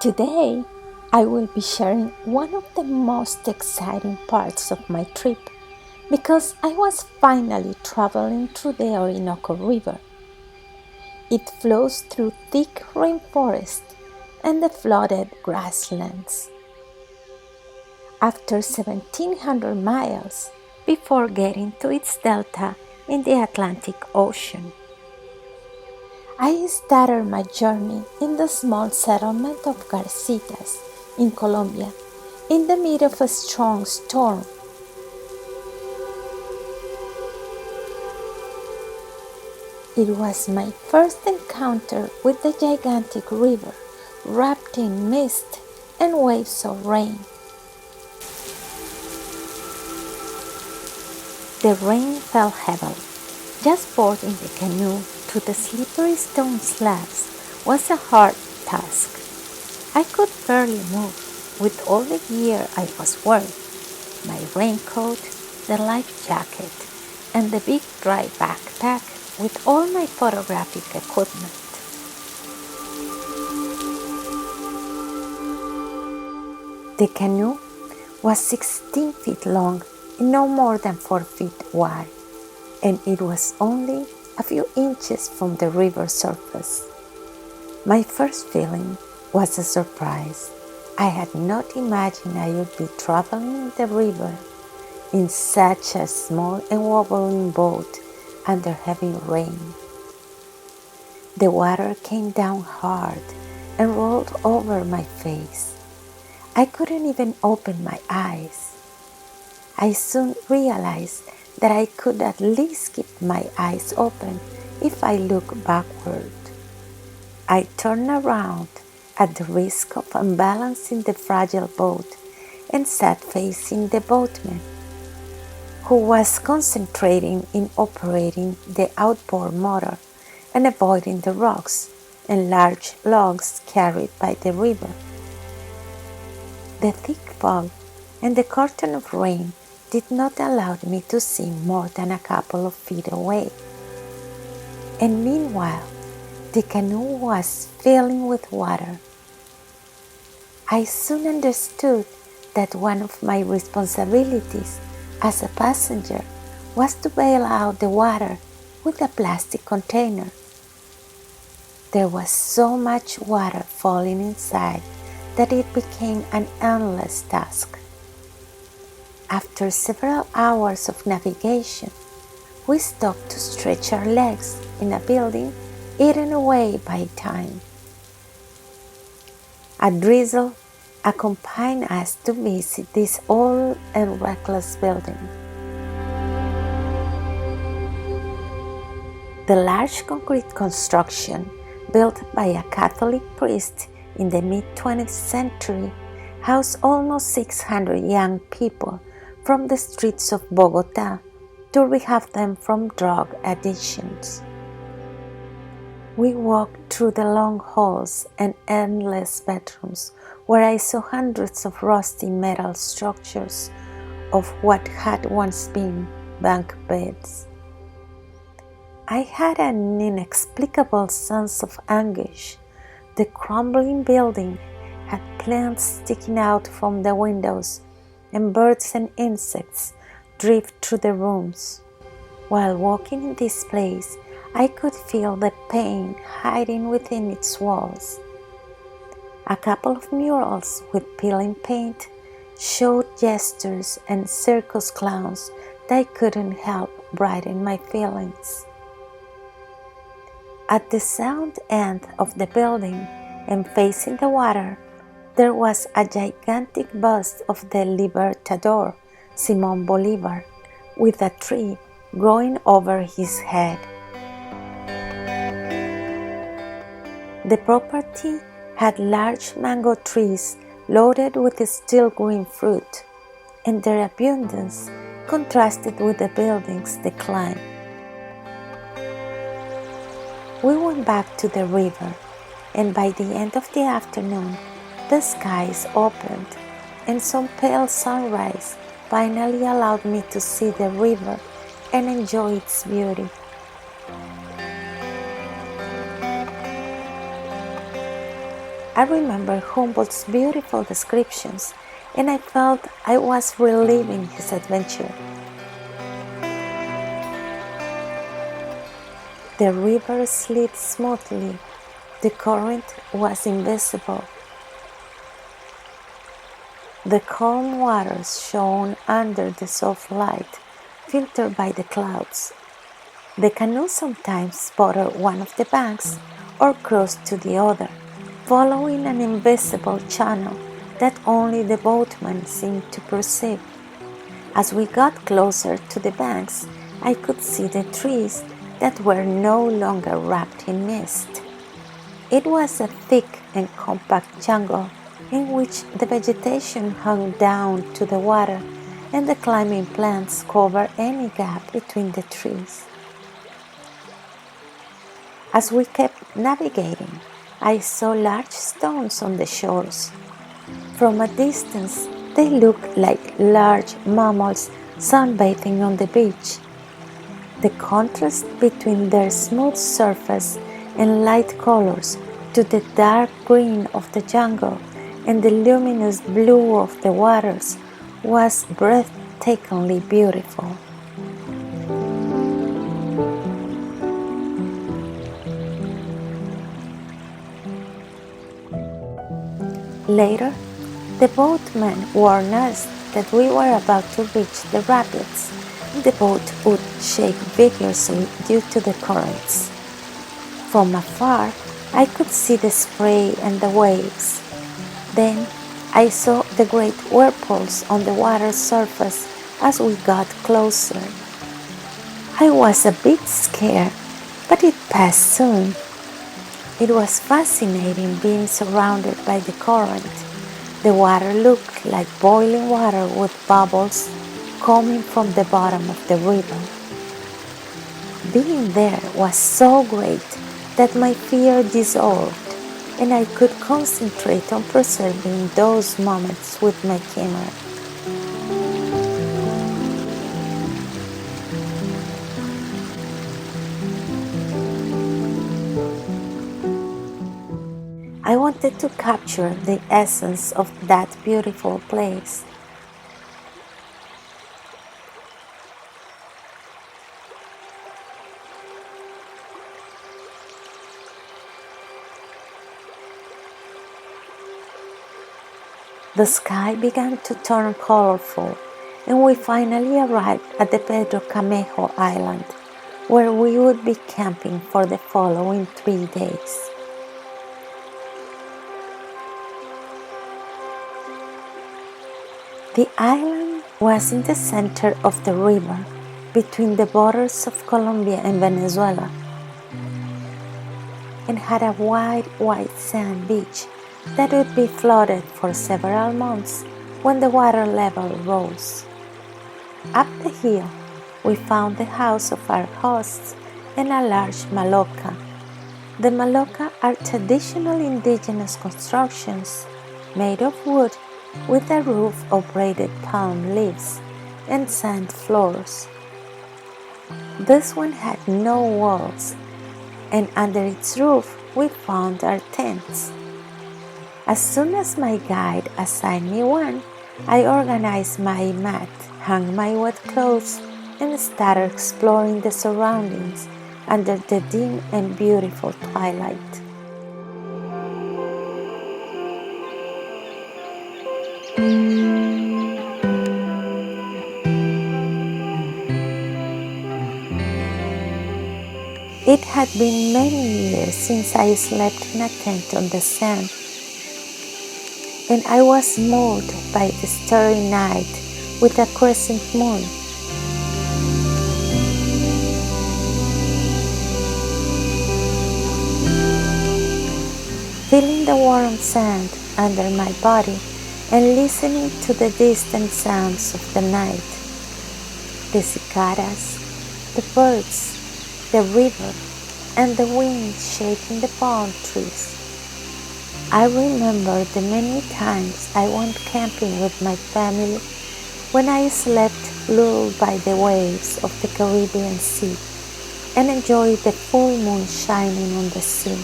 Today, I will be sharing one of the most exciting parts of my trip because I was finally traveling through the Orinoco River. It flows through thick rainforest and the flooded grasslands. After 1700 miles before getting to its delta in the Atlantic Ocean, I started my journey in the small settlement of Garcitas in Colombia in the middle of a strong storm. It was my first encounter with the gigantic river wrapped in mist and waves of rain. The rain fell heavily. Just boarding the canoe through the slippery stone slabs was a hard task. I could barely move with all the gear I was wearing, my raincoat, the life jacket, and the big dry backpack with all my photographic equipment. The canoe was 16 feet long and no more than 4 feet wide, and it was only a few inches from the river surface. My first feeling was a surprise. I had not imagined I would be traveling the river in such a small and wobbling boat under heavy rain. The water came down hard and rolled over my face. I couldn't even open my eyes. I soon realized that I could at least keep my eyes open if I looked backward. I turned around at the risk of unbalancing the fragile boat and sat facing the boatman, who was concentrating in operating the outboard motor and avoiding the rocks and large logs carried by the river. The thick fog and the curtain of rain did not allow me to see more than a couple of feet away. And meanwhile, the canoe was filling with water. I soon understood that one of my responsibilities as a passenger was to bail out the water with a plastic container. There was so much water falling inside that it became an endless task. After several hours of navigation, we stopped to stretch our legs in a building eaten away by time. A drizzle accompanied us to visit this old and reckless building. The large concrete construction, built by a Catholic priest in the mid-20th century, housed almost 600 young people from the streets of Bogotá to rehab them from drug addictions. We walked through the long halls and endless bedrooms where I saw hundreds of rusty metal structures of what had once been bunk beds. I had an inexplicable sense of anguish. The crumbling building had plants sticking out from the windows, and birds and insects drift through the rooms. While walking in this place, I could feel the pain hiding within its walls. A couple of murals with peeling paint showed gestures and circus clowns that couldn't help brighten my feelings. At the south end of the building and facing the water, there was a gigantic bust of the Libertador, Simón Bolívar, with a tree growing over his head. The property had large mango trees loaded with still green fruit, and their abundance contrasted with the building's decline. We went back to the river, and by the end of the afternoon, the skies opened, and some pale sunrise finally allowed me to see the river and enjoy its beauty. I remember Humboldt's beautiful descriptions, and I felt I was reliving his adventure. The river slid smoothly. The current was invisible. The calm waters shone under the soft light filtered by the clouds. The canoe sometimes spotted one of the banks or crossed to the other, following an invisible channel that only the boatman seemed to perceive. As we got closer to the banks, I could see the trees that were no longer wrapped in mist. It was a thick and compact jungle in which the vegetation hung down to the water and the climbing plants covered any gap between the trees. As we kept navigating, I saw large stones on the shores. From a distance, they looked like large mammals sunbathing on the beach. The contrast between their smooth surface and light colors to the dark green of the jungle and the luminous blue of the waters was breathtakingly beautiful. Later, the boatman warned us that we were about to reach the rapids. The boat would shake vigorously due to the currents. From afar, I could see the spray and the waves. Then I saw the great whirlpools on the water's surface as we got closer. I was a bit scared, but it passed soon. It was fascinating being surrounded by the current. The water looked like boiling water with bubbles coming from the bottom of the river. Being there was so great that my fear dissolved, and I could concentrate on preserving those moments with my camera. I wanted to capture the essence of that beautiful place. The sky began to turn colorful, and we finally arrived at the Pedro Camejo Island, where we would be camping for the following 3 days. The island was in the center of the river, between the borders of Colombia and Venezuela, and had a wide white sand beach that would be flooded for several months when the water level rose. Up the hill, we found the house of our hosts and a large maloca. The maloca are traditional indigenous constructions made of wood with a roof of braided palm leaves and sand floors. This one had no walls, and under its roof we found our tents. As soon as my guide assigned me one, I organized my mat, hung my wet clothes, and started exploring the surroundings under the dim and beautiful twilight. It had been many years since I slept in a tent on the sand, and I was moved by the starry night with a crescent moon. Feeling the warm sand under my body and listening to the distant sounds of the night, the cicadas, the birds, the river, and the wind shaking the palm trees. I remember the many times I went camping with my family when I slept lulled by the waves of the Caribbean Sea and enjoyed the full moon shining on the sea.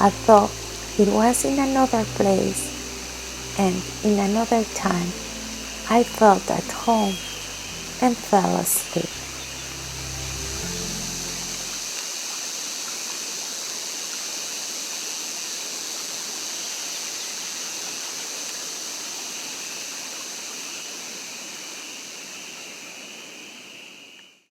Although It was in another place and in another time I felt at home and fell asleep.